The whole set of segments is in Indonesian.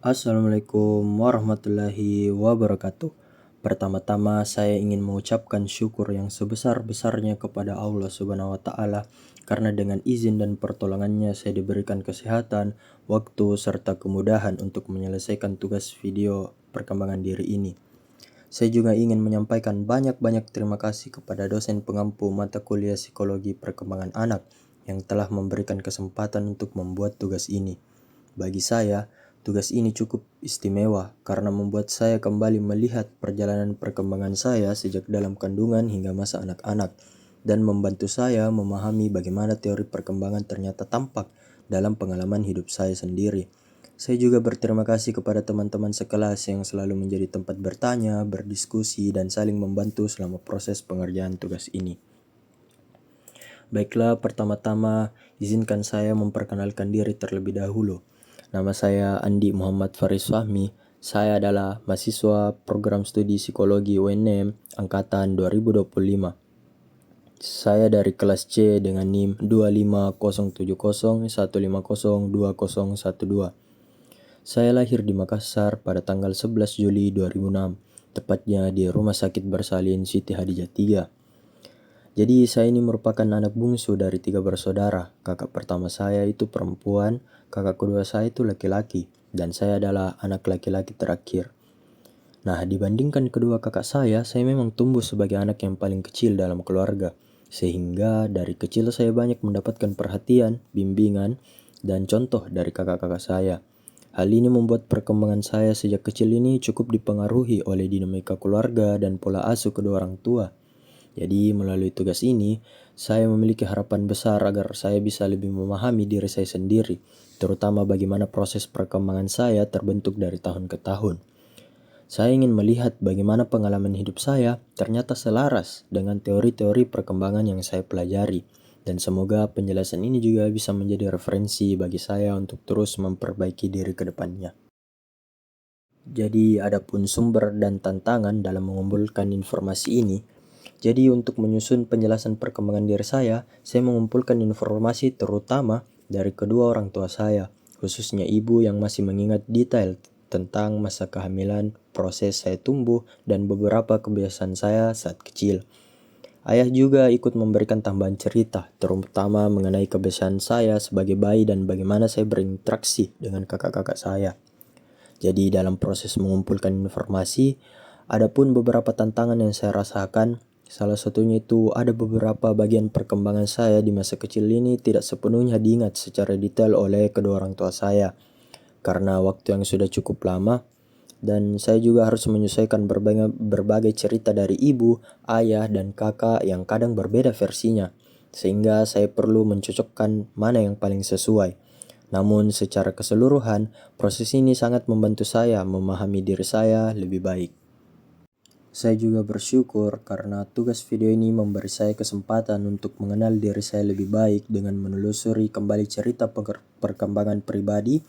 Assalamualaikum warahmatullahi wabarakatuh. Pertama-tama saya ingin mengucapkan syukur yang sebesar-besarnya kepada Allah Subhanahu wa taala karena dengan izin dan pertolongannya saya diberikan kesehatan, waktu serta kemudahan untuk menyelesaikan tugas video perkembangan diri ini. Saya juga ingin menyampaikan banyak-banyak terima kasih kepada dosen pengampu mata kuliah psikologi perkembangan anak yang telah memberikan kesempatan untuk membuat tugas ini. Bagi saya, tugas ini cukup istimewa karena membuat saya kembali melihat perjalanan perkembangan saya sejak dalam kandungan hingga masa anak-anak dan membantu saya memahami bagaimana teori perkembangan ternyata tampak dalam pengalaman hidup saya sendiri. Saya juga berterima kasih kepada teman-teman sekelas yang selalu menjadi tempat bertanya, berdiskusi, dan saling membantu selama proses pengerjaan tugas ini. Baiklah, pertama-tama izinkan saya memperkenalkan diri terlebih dahulu. Nama saya Andi Muhammad Faris Fahmi. Saya adalah mahasiswa program studi psikologi UNM angkatan 2025. Saya dari kelas C dengan NIM 25070150212. Saya lahir di Makassar pada tanggal 11 Juli 2006, tepatnya di Rumah Sakit Bersalin Siti Hadijah 3. Jadi saya ini merupakan anak bungsu dari 3 bersaudara. Kakak pertama saya itu perempuan, kakak kedua saya itu laki-laki, dan saya adalah anak laki-laki terakhir. Nah, dibandingkan kedua kakak saya memang tumbuh sebagai anak yang paling kecil dalam keluarga. Sehingga dari kecil saya banyak mendapatkan perhatian, bimbingan, dan contoh dari kakak-kakak saya. Hal ini membuat perkembangan saya sejak kecil ini cukup dipengaruhi oleh dinamika keluarga dan pola asuh kedua orang tua. Jadi melalui tugas ini, saya memiliki harapan besar agar saya bisa lebih memahami diri saya sendiri, terutama bagaimana proses perkembangan saya terbentuk dari tahun ke tahun. Saya ingin melihat bagaimana pengalaman hidup saya ternyata selaras dengan teori-teori perkembangan yang saya pelajari, dan semoga penjelasan ini juga bisa menjadi referensi bagi saya untuk terus memperbaiki diri ke depannya. Jadi, adapun sumber dan tantangan dalam mengumpulkan informasi ini. Jadi untuk menyusun penjelasan perkembangan diri saya mengumpulkan informasi terutama dari kedua orang tua saya, khususnya ibu yang masih mengingat detail tentang masa kehamilan, proses saya tumbuh, dan beberapa kebiasaan saya saat kecil. Ayah juga ikut memberikan tambahan cerita, terutama mengenai kebiasaan saya sebagai bayi dan bagaimana saya berinteraksi dengan kakak-kakak saya. Jadi dalam proses mengumpulkan informasi, ada pun beberapa tantangan yang saya rasakan. Salah satunya itu ada beberapa bagian perkembangan saya di masa kecil ini tidak sepenuhnya diingat secara detail oleh kedua orang tua saya karena waktu yang sudah cukup lama, dan saya juga harus menyesuaikan berbagai cerita dari ibu, ayah, dan kakak yang kadang berbeda versinya, sehingga saya perlu mencocokkan mana yang paling sesuai. Namun secara keseluruhan, proses ini sangat membantu saya memahami diri saya lebih baik. Saya juga bersyukur karena tugas video ini memberi saya kesempatan untuk mengenal diri saya lebih baik dengan menelusuri kembali cerita perkembangan pribadi.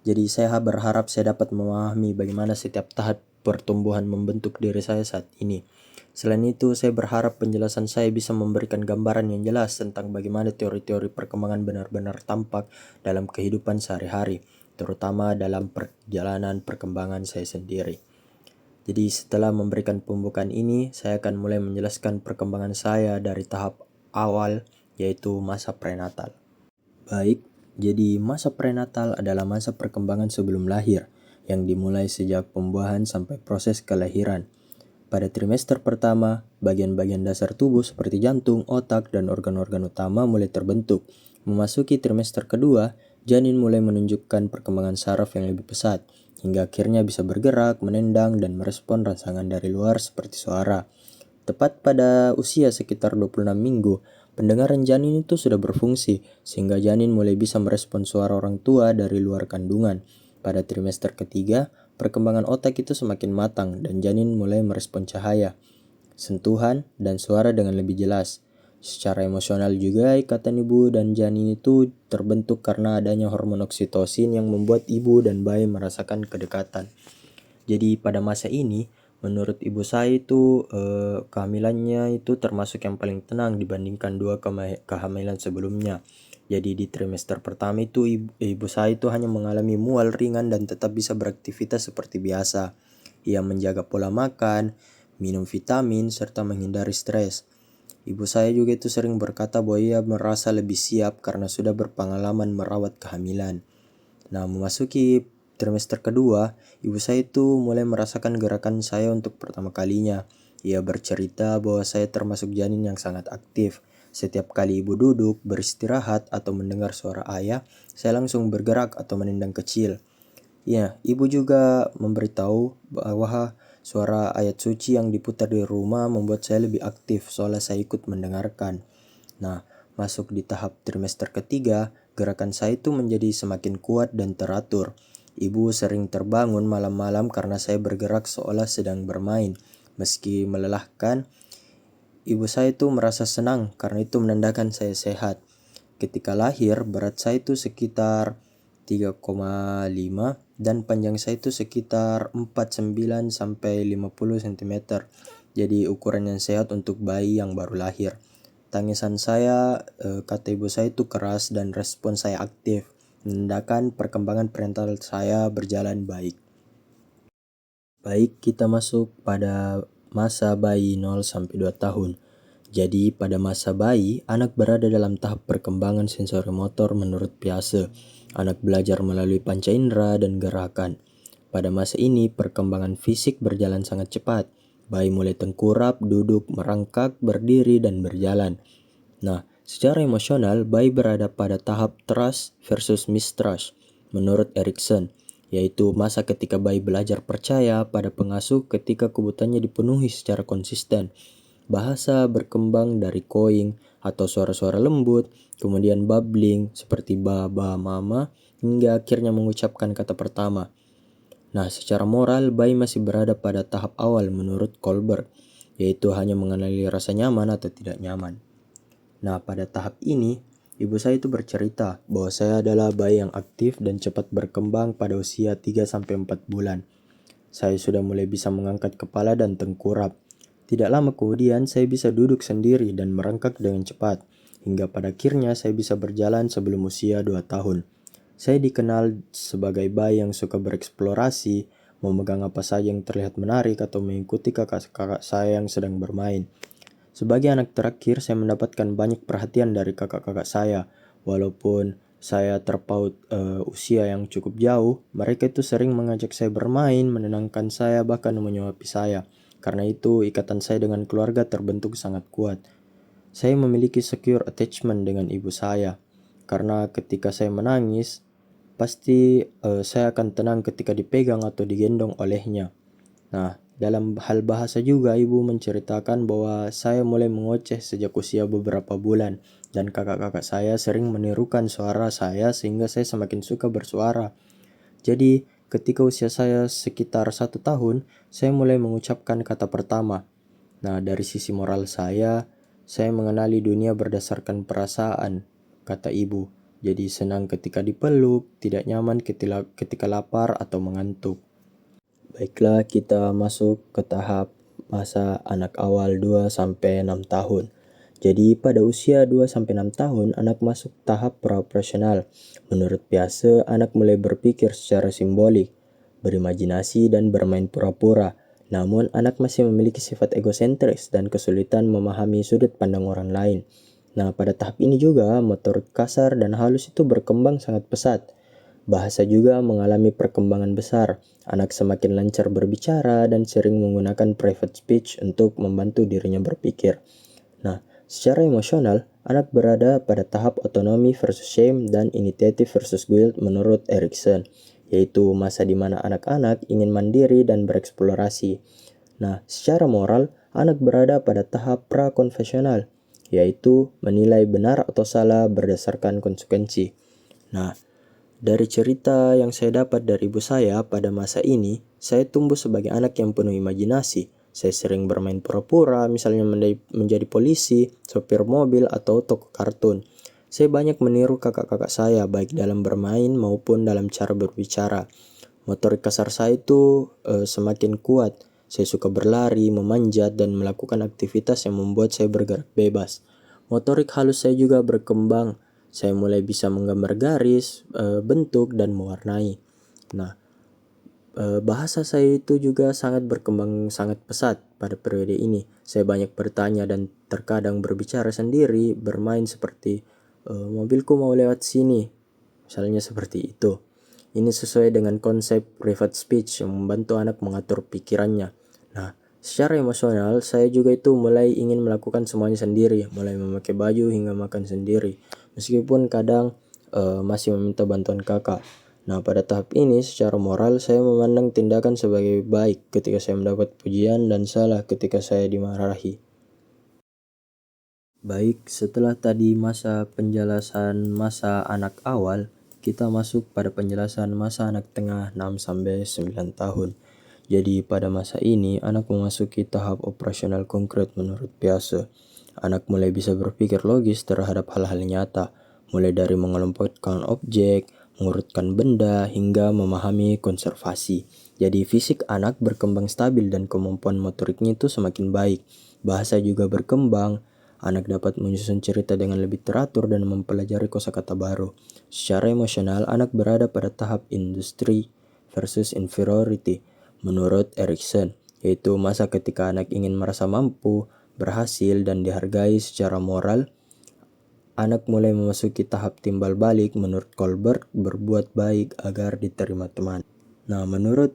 Jadi saya berharap saya dapat memahami bagaimana setiap tahap pertumbuhan membentuk diri saya saat ini. Selain itu, saya berharap penjelasan saya bisa memberikan gambaran yang jelas tentang bagaimana teori-teori perkembangan benar-benar tampak dalam kehidupan sehari-hari, terutama dalam perjalanan perkembangan saya sendiri. Jadi setelah memberikan pembukaan ini, saya akan mulai menjelaskan perkembangan saya dari tahap awal, yaitu masa prenatal. Baik, jadi masa prenatal adalah masa perkembangan sebelum lahir, yang dimulai sejak pembuahan sampai proses kelahiran. Pada trimester pertama, bagian-bagian dasar tubuh seperti jantung, otak, dan organ-organ utama mulai terbentuk. Memasuki trimester kedua, janin mulai menunjukkan perkembangan saraf yang lebih pesat, hingga akhirnya bisa bergerak, menendang, dan merespon rangsangan dari luar seperti suara. Tepat pada usia sekitar 26 minggu, pendengaran janin itu sudah berfungsi, sehingga janin mulai bisa merespon suara orang tua dari luar kandungan. Pada trimester ketiga, perkembangan otak itu semakin matang dan janin mulai merespon cahaya, sentuhan, dan suara dengan lebih jelas. Secara emosional juga, ikatan ibu dan janin itu terbentuk karena adanya hormon oksitosin yang membuat ibu dan bayi merasakan kedekatan. Jadi pada masa ini, menurut ibu saya itu kehamilannya itu termasuk yang paling tenang dibandingkan dua kehamilan sebelumnya. Jadi di trimester pertama itu ibu saya itu hanya mengalami mual ringan dan tetap bisa beraktivitas seperti biasa. Ia menjaga pola makan, minum vitamin, serta menghindari stres. Ibu saya juga itu sering berkata bahwa ia merasa lebih siap karena sudah berpengalaman merawat kehamilan. Nah, memasuki trimester kedua, ibu saya itu mulai merasakan gerakan saya untuk pertama kalinya. Ia bercerita bahwa saya termasuk janin yang sangat aktif. Setiap kali ibu duduk, beristirahat, atau mendengar suara ayah, saya langsung bergerak atau menendang kecil. Ya, ibu juga memberitahu bahwa suara ayat suci yang diputar di rumah membuat saya lebih aktif soalnya saya ikut mendengarkan. Nah, masuk di tahap trimester ketiga, gerakan saya itu menjadi semakin kuat dan teratur. Ibu sering terbangun malam-malam karena saya bergerak seolah sedang bermain. Meski melelahkan, ibu saya itu merasa senang karena itu menandakan saya sehat. Ketika lahir, berat saya itu sekitar 3,5 dan panjang saya itu sekitar 49 sampai 50 cm. Jadi ukuran yang sehat untuk bayi yang baru lahir. Tangisan saya, kata ibu saya itu keras dan respon saya aktif, menandakan perkembangan parental saya berjalan baik. Baik, kita masuk pada masa bayi 0 sampai 2 tahun. Jadi pada masa bayi, anak berada dalam tahap perkembangan sensori motor menurut Piaget. Anak belajar melalui panca indera dan gerakan. Pada masa ini, perkembangan fisik berjalan sangat cepat. Bayi mulai tengkurap, duduk, merangkak, berdiri, dan berjalan. Nah, secara emosional, bayi berada pada tahap trust versus mistrust menurut Erikson, yaitu masa ketika bayi belajar percaya pada pengasuh ketika kebutuhannya dipenuhi secara konsisten. Bahasa berkembang dari cooing atau suara-suara lembut, kemudian babbling seperti baba, mama, hingga akhirnya mengucapkan kata pertama. Nah, secara moral, bayi masih berada pada tahap awal menurut Kohlberg, yaitu hanya mengenali rasa nyaman atau tidak nyaman. Nah, pada tahap ini, ibu saya itu bercerita bahwa saya adalah bayi yang aktif dan cepat berkembang pada usia 3-4 bulan. Saya sudah mulai bisa mengangkat kepala dan tengkurap. Tidak lama kemudian saya bisa duduk sendiri dan merangkak dengan cepat, hingga pada akhirnya saya bisa berjalan sebelum usia 2 tahun. Saya dikenal sebagai bayi yang suka bereksplorasi, memegang apa saja yang terlihat menarik atau mengikuti kakak-kakak saya yang sedang bermain. Sebagai anak terakhir, saya mendapatkan banyak perhatian dari kakak-kakak saya. Walaupun saya terpaut usia yang cukup jauh, mereka itu sering mengajak saya bermain, menenangkan saya, bahkan menyuapi saya. Karena itu, ikatan saya dengan keluarga terbentuk sangat kuat. Saya memiliki secure attachment dengan ibu saya. Karena ketika saya menangis, pasti saya akan tenang ketika dipegang atau digendong olehnya. Nah, dalam hal bahasa juga ibu menceritakan bahwa saya mulai mengoceh sejak usia beberapa bulan dan kakak-kakak saya sering menirukan suara saya sehingga saya semakin suka bersuara. Jadi, ketika usia saya sekitar 1 tahun, saya mulai mengucapkan kata pertama. Nah, dari sisi moral saya mengenali dunia berdasarkan perasaan, kata ibu. Jadi senang ketika dipeluk, tidak nyaman ketika lapar atau mengantuk. Baiklah, kita masuk ke tahap masa anak awal 2-6 tahun. Jadi pada usia 2-6 tahun, anak masuk tahap praoperasional. Menurut Piaget, anak mulai berpikir secara simbolik, berimajinasi dan bermain pura-pura. Namun, anak masih memiliki sifat egosentris dan kesulitan memahami sudut pandang orang lain. Nah, pada tahap ini juga, motorik kasar dan halus itu berkembang sangat pesat. Bahasa juga mengalami perkembangan besar. Anak semakin lancar berbicara dan sering menggunakan private speech untuk membantu dirinya berpikir. Nah, secara emosional, anak berada pada tahap otonomi versus shame dan initiative versus guilt menurut Erikson, yaitu masa di mana anak-anak ingin mandiri dan bereksplorasi. Nah, secara moral, anak berada pada tahap pra-konfesional, yaitu menilai benar atau salah berdasarkan konsekuensi. Nah, dari cerita yang saya dapat dari ibu saya pada masa ini, saya tumbuh sebagai anak yang penuh imajinasi. Saya sering bermain pura-pura, misalnya menjadi polisi, sopir mobil, atau tokoh kartun. Saya banyak meniru kakak-kakak saya, baik dalam bermain maupun dalam cara berbicara. Motorik kasar saya itu semakin kuat. Saya suka berlari, memanjat, dan melakukan aktivitas yang membuat saya bergerak bebas. Motorik halus saya juga berkembang. Saya mulai bisa menggambar garis, bentuk, dan mewarnai. Nah, bahasa saya itu juga sangat berkembang sangat pesat pada periode ini. Saya banyak bertanya dan terkadang berbicara sendiri, bermain seperti mobilku mau lewat sini, misalnya seperti itu. Ini sesuai dengan konsep private speech yang membantu anak mengatur pikirannya. Nah, secara emosional saya juga itu mulai ingin melakukan semuanya sendiri, mulai memakai baju hingga makan sendiri, meskipun kadang masih meminta bantuan kakak. Nah, pada tahap ini secara moral saya memandang tindakan sebagai baik ketika saya mendapat pujian dan salah ketika saya dimarahi. Baik, setelah tadi masa penjelasan masa anak awal, kita masuk pada penjelasan masa anak tengah 6 sampai 9 tahun. Jadi pada masa ini anak memasuki tahap operasional konkret menurut Piaget. Anak mulai bisa berpikir logis terhadap hal-hal nyata, mulai dari mengelompokkan objek, mengurutkan benda, hingga memahami konservasi. Jadi fisik anak berkembang stabil dan kemampuan motoriknya itu semakin baik. Bahasa juga berkembang. Anak dapat menyusun cerita dengan lebih teratur dan mempelajari kosakata baru. Secara emosional, anak berada pada tahap industry versus inferiority menurut Erikson, yaitu masa ketika anak ingin merasa mampu, berhasil, dan dihargai secara moral. Anak mulai memasuki tahap timbal balik menurut Colbert, berbuat baik agar diterima teman. Nah, menurut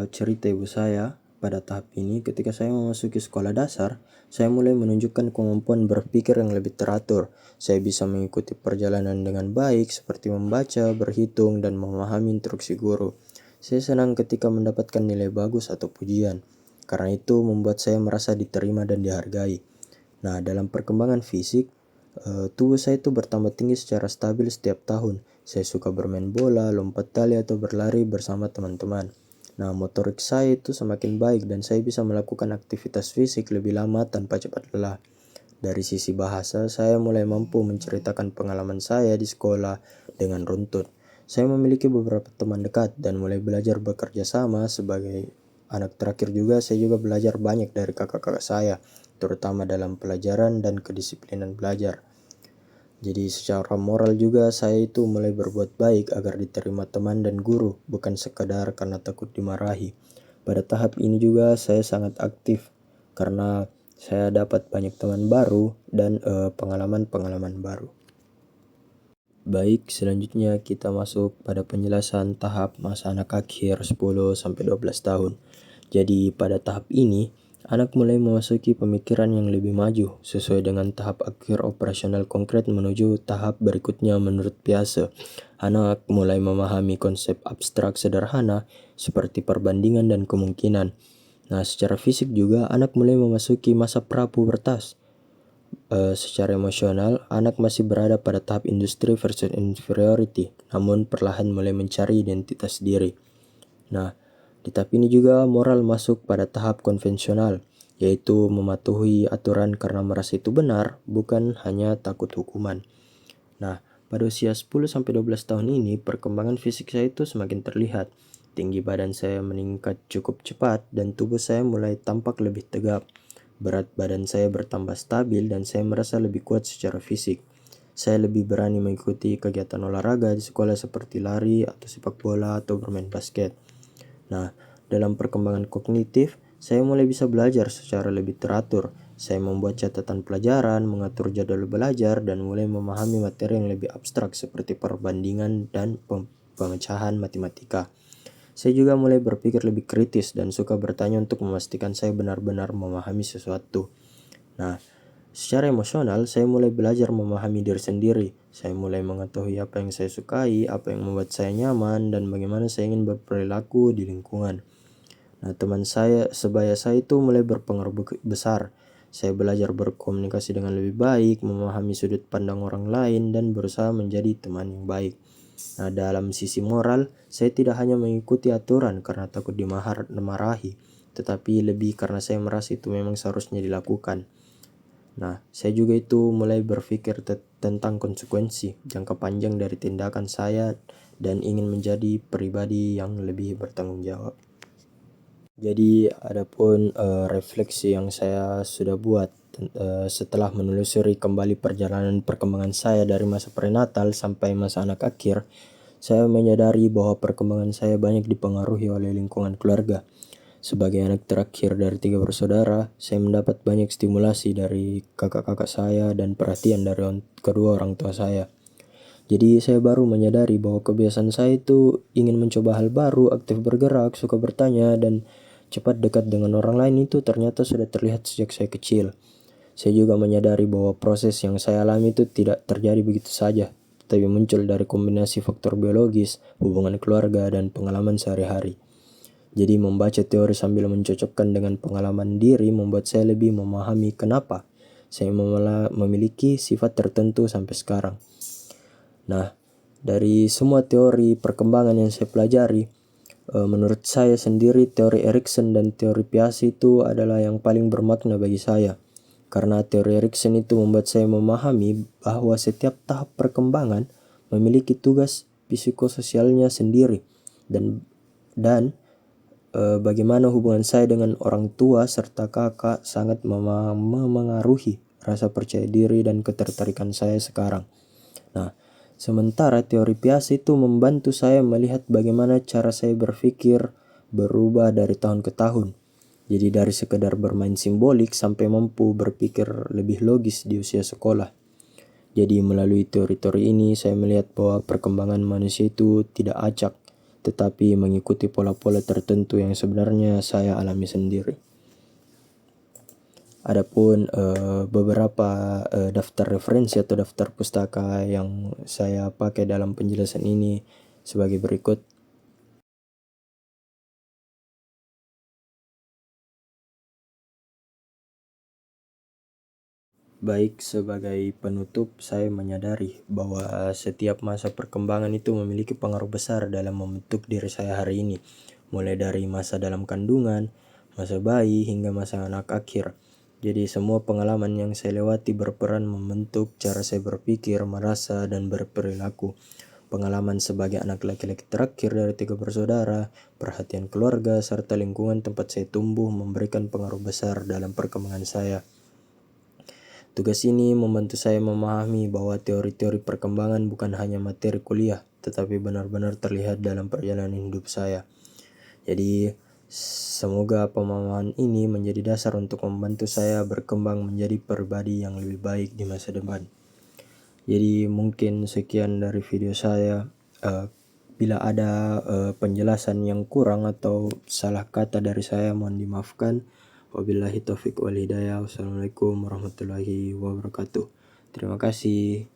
cerita ibu saya, pada tahap ini ketika saya memasuki sekolah dasar, saya mulai menunjukkan kemampuan berpikir yang lebih teratur. Saya bisa mengikuti perjalanan dengan baik seperti membaca, berhitung, dan memahami instruksi guru. Saya senang ketika mendapatkan nilai bagus atau pujian, karena itu membuat saya merasa diterima dan dihargai. Nah, dalam perkembangan fisik, tubuh saya itu bertambah tinggi secara stabil setiap tahun. Saya suka bermain bola, lompat tali, atau berlari bersama teman-teman. Nah, motorik saya itu semakin baik dan saya bisa melakukan aktivitas fisik lebih lama tanpa cepat lelah. Dari sisi bahasa, saya mulai mampu menceritakan pengalaman saya di sekolah dengan runtut. Saya memiliki beberapa teman dekat dan mulai belajar bekerja sama. Sebagai anak terakhir juga, saya juga belajar banyak dari kakak-kakak saya, terutama dalam pelajaran dan kedisiplinan belajar. Jadi secara moral juga saya itu mulai berbuat baik agar diterima teman dan guru, bukan sekadar karena takut dimarahi. Pada tahap ini juga saya sangat aktif karena saya dapat banyak teman baru dan pengalaman-pengalaman baru. Baik, selanjutnya kita masuk pada penjelasan tahap masa anak akhir 10 sampai 12 tahun. Jadi pada tahap ini anak mulai memasuki pemikiran yang lebih maju sesuai dengan tahap akhir operasional konkret menuju tahap berikutnya menurut Piaget. Anak mulai memahami konsep abstrak sederhana seperti perbandingan dan kemungkinan. Nah, secara fisik juga anak mulai memasuki masa prapubertas. Secara emosional, anak masih berada pada tahap industri versus inferiority, namun perlahan mulai mencari identitas diri. Nah, di tahap ini juga moral masuk pada tahap konvensional, yaitu mematuhi aturan karena merasa itu benar, bukan hanya takut hukuman. Nah, pada usia 10-12 tahun ini, perkembangan fisik saya itu semakin terlihat. Tinggi badan saya meningkat cukup cepat dan tubuh saya mulai tampak lebih tegap. Berat badan saya bertambah stabil dan saya merasa lebih kuat secara fisik. Saya lebih berani mengikuti kegiatan olahraga di sekolah seperti lari atau sepak bola atau bermain basket. Nah, dalam perkembangan kognitif, saya mulai bisa belajar secara lebih teratur. Saya membuat catatan pelajaran, mengatur jadwal belajar, dan mulai memahami materi yang lebih abstrak seperti perbandingan dan pemecahan matematika. Saya juga mulai berpikir lebih kritis dan suka bertanya untuk memastikan saya benar-benar memahami sesuatu. Nah, secara emosional, saya mulai belajar memahami diri sendiri. Saya mulai mengetahui apa yang saya sukai, apa yang membuat saya nyaman, dan bagaimana saya ingin berperilaku di lingkungan. Nah, teman saya sebaya saya itu mulai berpengaruh besar. Saya belajar berkomunikasi dengan lebih baik, memahami sudut pandang orang lain, dan berusaha menjadi teman yang baik. Nah, dalam sisi moral, saya tidak hanya mengikuti aturan karena takut dimarahi, tetapi lebih karena saya merasa itu memang seharusnya dilakukan. Nah, saya juga itu mulai berpikir tentang konsekuensi jangka panjang dari tindakan saya dan ingin menjadi pribadi yang lebih bertanggung jawab. Jadi, adapun refleksi yang saya sudah buat setelah menelusuri kembali perjalanan perkembangan saya dari masa prenatal sampai masa anak akhir, saya menyadari bahwa perkembangan saya banyak dipengaruhi oleh lingkungan keluarga. Sebagai anak terakhir dari 3 bersaudara, saya mendapat banyak stimulasi dari kakak-kakak saya dan perhatian dari kedua orang tua saya. Jadi saya baru menyadari bahwa kebiasaan saya itu ingin mencoba hal baru, aktif bergerak, suka bertanya, dan cepat dekat dengan orang lain itu ternyata sudah terlihat sejak saya kecil. Saya juga menyadari bahwa proses yang saya alami itu tidak terjadi begitu saja, tapi muncul dari kombinasi faktor biologis, hubungan keluarga, dan pengalaman sehari-hari. Jadi membaca teori sambil mencocokkan dengan pengalaman diri membuat saya lebih memahami kenapa saya memiliki sifat tertentu sampai sekarang. Nah, dari semua teori perkembangan yang saya pelajari, menurut saya sendiri teori Erikson dan teori Piaget itu adalah yang paling bermakna bagi saya. Karena teori Erikson itu membuat saya memahami bahwa setiap tahap perkembangan memiliki tugas psikososialnya sendiri dan bagaimana hubungan saya dengan orang tua serta kakak sangat memengaruhi rasa percaya diri dan ketertarikan saya sekarang. Nah, sementara teori Piaget itu membantu saya melihat bagaimana cara saya berpikir berubah dari tahun ke tahun. Jadi dari sekedar bermain simbolik sampai mampu berpikir lebih logis di usia sekolah. Jadi melalui teori-teori ini saya melihat bahwa perkembangan manusia itu tidak acak, tetapi mengikuti pola-pola tertentu yang sebenarnya saya alami sendiri. Adapun beberapa daftar referensi atau daftar pustaka yang saya pakai dalam penjelasan ini sebagai berikut. Baik, sebagai penutup, saya menyadari bahwa setiap masa perkembangan itu memiliki pengaruh besar dalam membentuk diri saya hari ini, mulai dari masa dalam kandungan, masa bayi, hingga masa anak akhir. Jadi semua pengalaman yang saya lewati berperan membentuk cara saya berpikir, merasa, dan berperilaku. Pengalaman sebagai anak laki-laki terakhir dari 3 bersaudara, perhatian keluarga, serta lingkungan tempat saya tumbuh memberikan pengaruh besar dalam perkembangan saya. Tugas ini membantu saya memahami bahwa teori-teori perkembangan bukan hanya materi kuliah, tetapi benar-benar terlihat dalam perjalanan hidup saya. Jadi, semoga pemahaman ini menjadi dasar untuk membantu saya berkembang menjadi pribadi yang lebih baik di masa depan. Jadi, mungkin sekian dari video saya. Bila ada penjelasan yang kurang atau salah kata dari saya, mohon dimaafkan. Wabillahi taufiq wal hidayah. Wassalamualaikum warahmatullahi wabarakatuh. Terima kasih.